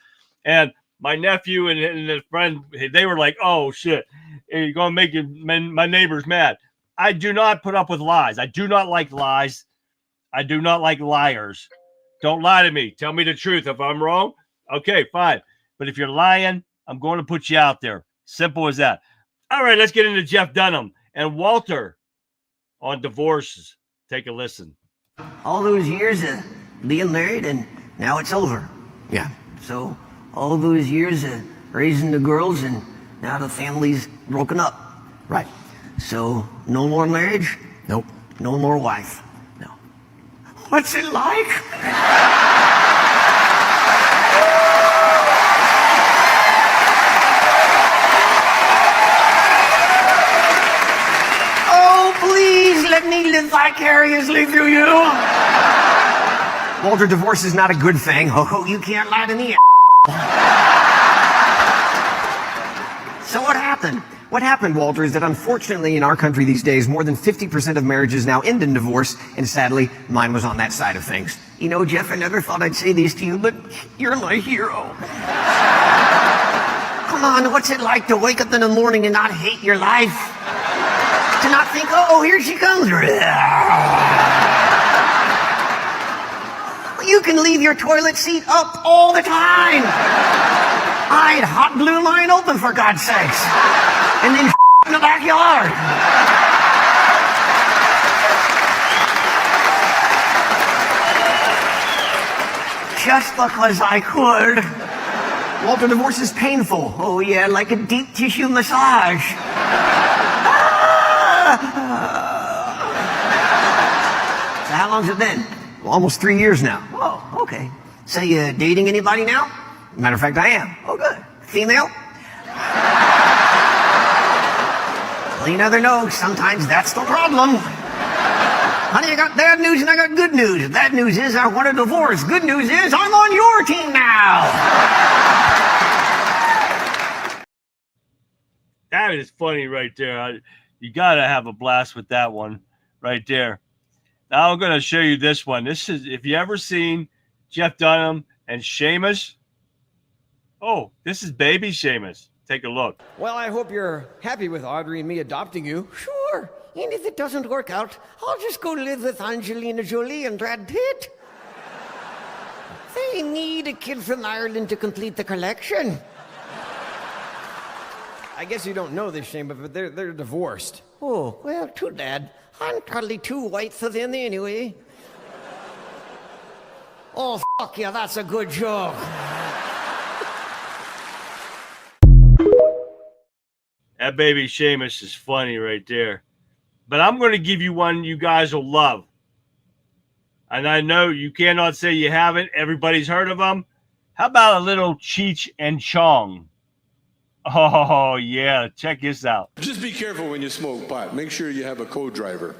And my nephew and his friend, they were like, oh, shit, you're going to make my neighbors mad. I do not put up with lies. I do not like lies. I do not like liars. Don't lie to me. Tell me the truth. If I'm wrong, okay, fine. But if you're lying, I'm going to put you out there. Simple as that. All right, let's get into Jeff Dunham and Walter on divorces. Take a listen. All those years of being married and now it's over. Yeah. So all those years of raising the girls, and now the family's broken up. Right. So no more marriage? Nope. No more wife? No. What's it like? Oh, please let me live vicariously through you. Walter, divorce is not a good thing. Oh, you can't lie to me. So what happened? What happened, Walter, is that unfortunately in our country these days, more than 50% of marriages now end in divorce, and sadly, mine was on that side of things. You know, Jeff, I never thought I'd say this to you, but you're my hero. Come on, what's it like to wake up in the morning and not hate your life? To not think, oh, here she comes. You can leave your toilet seat up all the time. I'd hot glue mine open, for God's sakes. And then in the backyard. Just because I could. Walter, divorce is painful. Oh yeah, like a deep tissue massage. So how long's it been? Well, almost 3 years now. Oh, okay. So you dating anybody now? Matter of fact, I am. Oh, good. Female? Well, you never know. Sometimes that's the problem. Honey, I got bad news and I got good news. Bad news is I want a divorce. Good news is I'm on your team now. That is funny right there. You got to have a blast with that one right there. Now I'm going to show you this one. This is, if you ever seen Jeff Dunham and Seamus. Oh, this is baby Seamus. Take a look. Well, I hope you're happy with Audrey and me adopting you. Sure. And if it doesn't work out, I'll just go live with Angelina Jolie and Brad Pitt. They need a kid from Ireland to complete the collection. I guess you don't know this, Shane, but they're divorced. Oh, well, too bad. I'm probably too white for them anyway. Oh, fuck yeah, that's a good joke. That baby Seamus is funny right there. But I'm going to give you one you guys will love. And I know you cannot say you haven't. Everybody's heard of them. How about a little Cheech and Chong? Oh, yeah. Check this out. Just be careful when you smoke pot. Make sure you have a co-driver.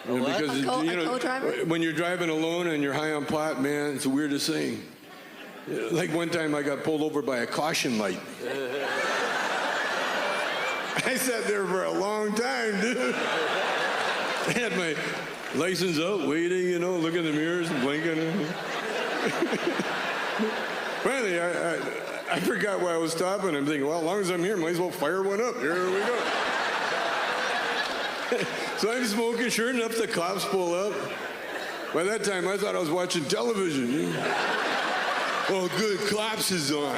Because co-driver? When you're driving alone and you're high on pot, man, it's the weirdest thing. Like one time I got pulled over by a caution light. I sat there for a long time, dude. I had my license out, waiting, you know, looking in the mirrors and blinking. Finally, I forgot why I was stopping. I'm thinking, well, as long as I'm here, might as well fire one up. Here we go. So I'm smoking. Sure enough, the cops pull up. By that time, I thought I was watching television. Oh, good, cops is on.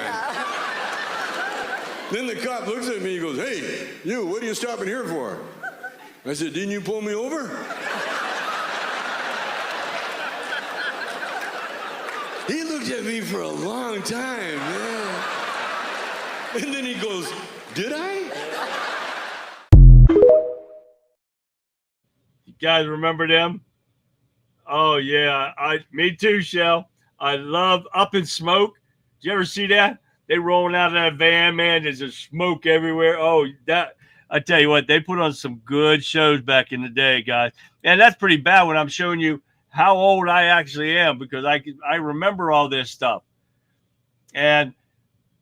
Then the cop looks at me and goes, hey, you, what are you stopping here for? I said, didn't you pull me over? He looked at me for a long time, man. And then he goes, did I? You guys remember them? Oh, yeah. Me too, Shell. I love Up in Smoke. Did you ever see that? They rolling out of that van, man. There's just smoke everywhere. Oh, that I tell you what, they put on some good shows back in the day, guys. And that's pretty bad when I'm showing you how old I actually am, because I remember all this stuff. And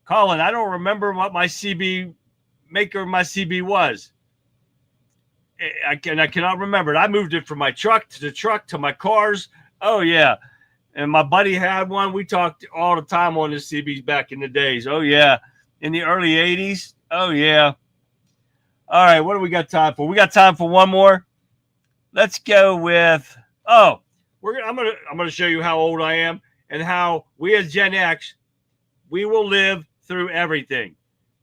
Colin, I don't remember what my CB maker of my CB was. I cannot remember it. I moved it from my truck to my cars. Oh yeah. And my buddy had one. We talked all the time on the CBs back in the days. Oh yeah. In the early 80s. Oh yeah. All right, what do we got time for? We got time for one more. Let's go with I'm gonna show you how old I am and how we as Gen X, we will live through everything.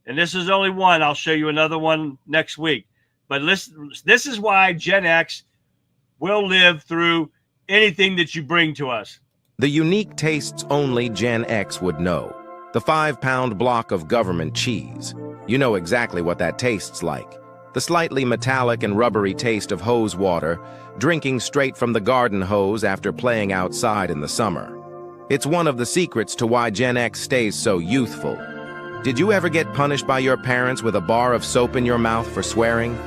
And this is only one. I'll show you another one next week. But listen, this is why Gen X will live through anything that you bring to us. The unique tastes only Gen X would know. The 5-pound block of government cheese. You know exactly what that tastes like. The slightly metallic and rubbery taste of hose water, drinking straight from the garden hose after playing outside in the summer. It's one of the secrets to why Gen X stays so youthful. Did you ever get punished by your parents with a bar of soap in your mouth for swearing?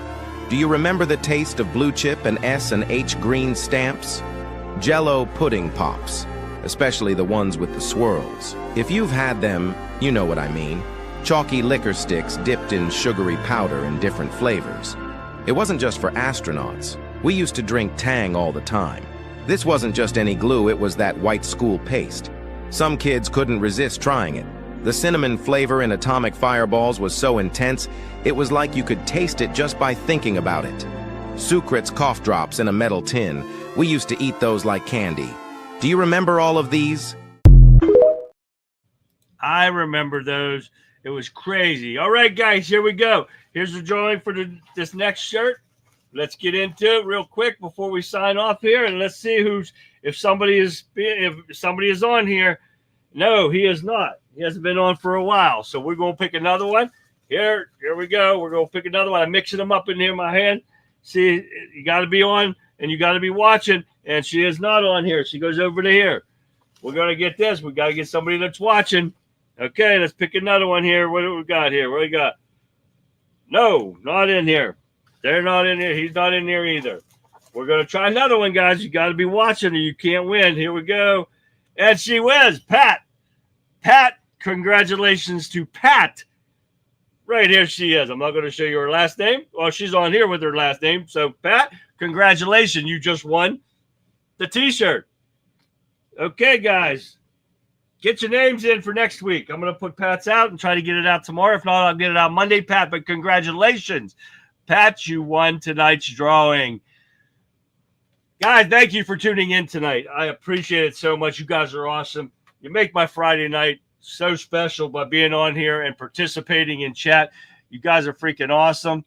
Do you remember the taste of blue chip and S and H green stamps? Jell-O pudding pops, especially the ones with the swirls. If you've had them, you know what I mean. Chalky liquor sticks dipped in sugary powder in different flavors. It wasn't just for astronauts. We used to drink Tang all the time. This wasn't just any glue, it was that white school paste. Some kids couldn't resist trying it. The cinnamon flavor in atomic fireballs was so intense, it was like you could taste it just by thinking about it. Sucrets cough drops in a metal tin. We used to eat those like candy. Do you remember all of these? I remember those. It was crazy. All right, guys, here we go. Here's the drawing for this next shirt. Let's get into it real quick before we sign off here, and let's see if somebody is on here. No, he is not. He hasn't been on for a while, so we're gonna pick another one. Here we go. We're gonna pick another one. I'm mixing them up in here in my hand. See, you got to be on and you got to be watching, and she is not on here. She goes over to here. We're gonna get this. We got to get somebody that's watching. Okay, let's pick another one here. What do we got here? What do we got? No, not in here. They're not in here. He's not in here either. We're going to try another one, guys. You got to be watching or you can't win. Here we go. And she wins. Pat. Pat, congratulations to Pat. Right here she is. I'm not going to show you her last name. Well, she's on here with her last name. So, Pat, congratulations. You just won the T-shirt. Okay, guys. Get your names in for next week. I'm going to put Pat's out and try to get it out tomorrow. If not, I'll get it out Monday, Pat. But congratulations, Pat. You won tonight's drawing. Guys, thank you for tuning in tonight. I appreciate it so much. You guys are awesome. You make my Friday night so special by being on here and participating in chat. You guys are freaking awesome.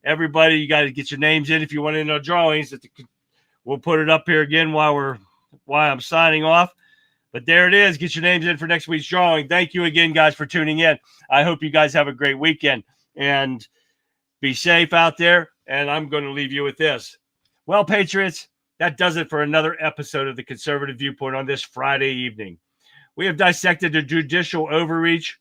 Everybody, you got to get your names in if you want in our drawings. We'll put it up here again while I'm signing off. But there it is. Get your names in for next week's drawing. Thank you again, guys, for tuning in. I hope you guys have a great weekend. And be safe out there. And I'm going to leave you with this. Well, Patriots, that does it for another episode of the Conservative Viewpoint on this Friday evening. We have dissected the judicial overreach,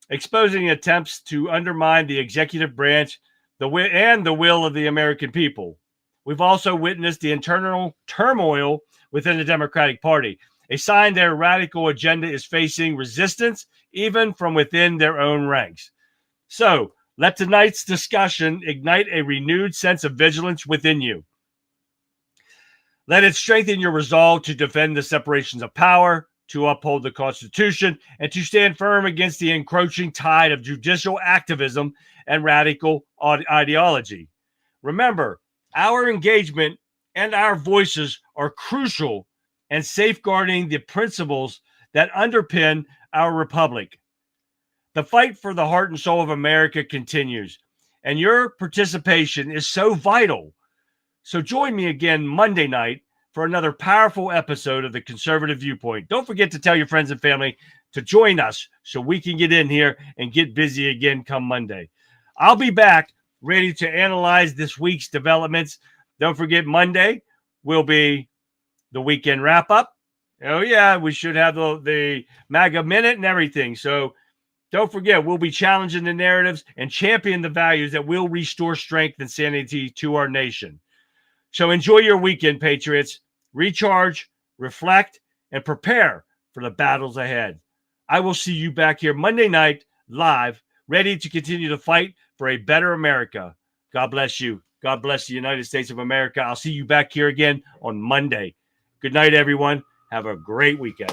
exposing attempts to undermine the executive branch and the will of the American people. We've also witnessed the internal turmoil within the Democratic Party, a sign their radical agenda is facing resistance even from within their own ranks. So, let tonight's discussion ignite a renewed sense of vigilance within you. Let it strengthen your resolve to defend the separations of power, to uphold the Constitution, and to stand firm against the encroaching tide of judicial activism and radical ideology. Remember, our engagement and our voices are crucial and safeguarding the principles that underpin our republic. The fight for the heart and soul of America continues, and your participation is so vital. So join me again Monday night for another powerful episode of the Conservative Viewpoint. Don't forget to tell your friends and family to join us so we can get in here and get busy again come Monday. I'll be back ready to analyze this week's developments. Don't forget, Monday will be the weekend wrap-up. Oh, yeah, we should have the MAGA Minute and everything. So don't forget, we'll be challenging the narratives and champion the values that will restore strength and sanity to our nation. So enjoy your weekend, Patriots. Recharge, reflect, and prepare for the battles ahead. I will see you back here Monday night, live, ready to continue to fight for a better America. God bless you. God bless the United States of America. I'll see you back here again on Monday. Good night, everyone. Have a great weekend.